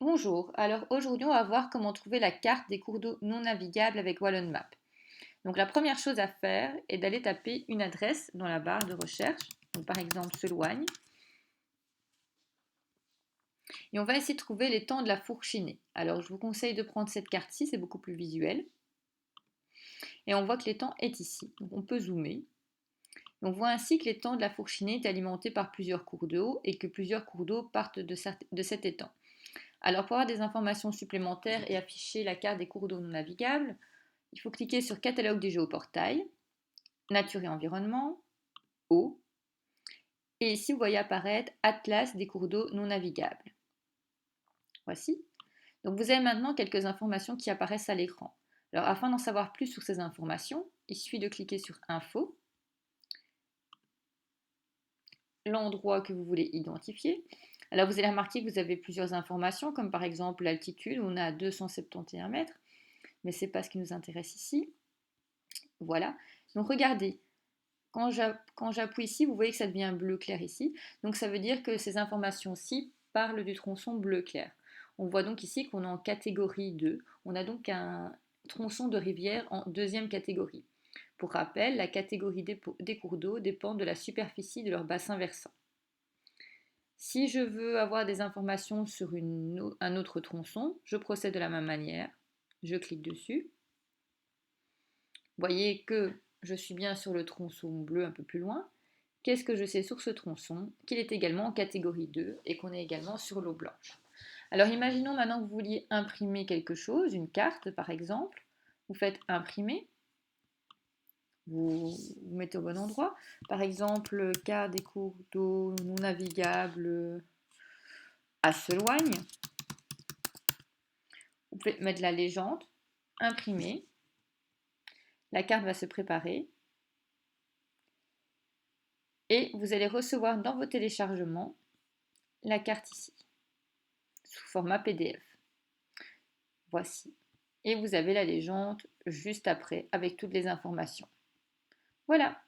Bonjour, alors aujourd'hui on va voir comment trouver la carte des cours d'eau non navigables avec Wallon Map. Donc la première chose à faire est d'aller taper une adresse dans la barre de recherche, donc par exemple Seloigne, et on va essayer de trouver l'étang de la Fourchinée. Alors je vous conseille de prendre cette carte-ci, c'est beaucoup plus visuel, et on voit que l'étang est ici, donc on peut zoomer. On voit ainsi que l'étang de la Fourchinée est alimenté par plusieurs cours d'eau et que plusieurs cours d'eau partent de cet étang. Alors pour avoir des informations supplémentaires et afficher la carte des cours d'eau non navigables, il faut cliquer sur Catalogue des géoportails, Nature et environnement, Eau, et ici vous voyez apparaître Atlas des cours d'eau non navigables. Voici. Donc vous avez maintenant quelques informations qui apparaissent à l'écran. Alors afin d'en savoir plus sur ces informations, il suffit de cliquer sur Info, l'endroit que vous voulez identifier. Alors vous allez remarquer que vous avez plusieurs informations, comme par exemple l'altitude, on est à 271 mètres, mais ce n'est pas ce qui nous intéresse ici. Voilà. Donc regardez, quand j'appuie ici, vous voyez que ça devient bleu clair ici. Donc ça veut dire que ces informations-ci parlent du tronçon bleu clair. On voit donc ici qu'on est en catégorie 2. On a donc un tronçon de rivière en deuxième catégorie. Pour rappel, la catégorie des cours d'eau dépend de la superficie de leur bassin versant. Si je veux avoir des informations sur un autre tronçon, je procède de la même manière. Je clique dessus. Vous voyez que je suis bien sur le tronçon bleu un peu plus loin. Qu'est-ce que je sais sur ce tronçon? Qu'il est également en catégorie 2 et qu'on est également sur l'eau blanche. Alors imaginons maintenant que vous vouliez imprimer quelque chose, une carte par exemple. Vous faites imprimer, vous mettez au bon endroit. Par exemple, carte des cours d'eau non navigables à Seloigne. Vous pouvez mettre la légende, imprimer. La carte va se préparer. Et vous allez recevoir dans vos téléchargements la carte ici, sous format PDF. Voici. Et vous avez la légende juste après avec toutes les informations. Voilà.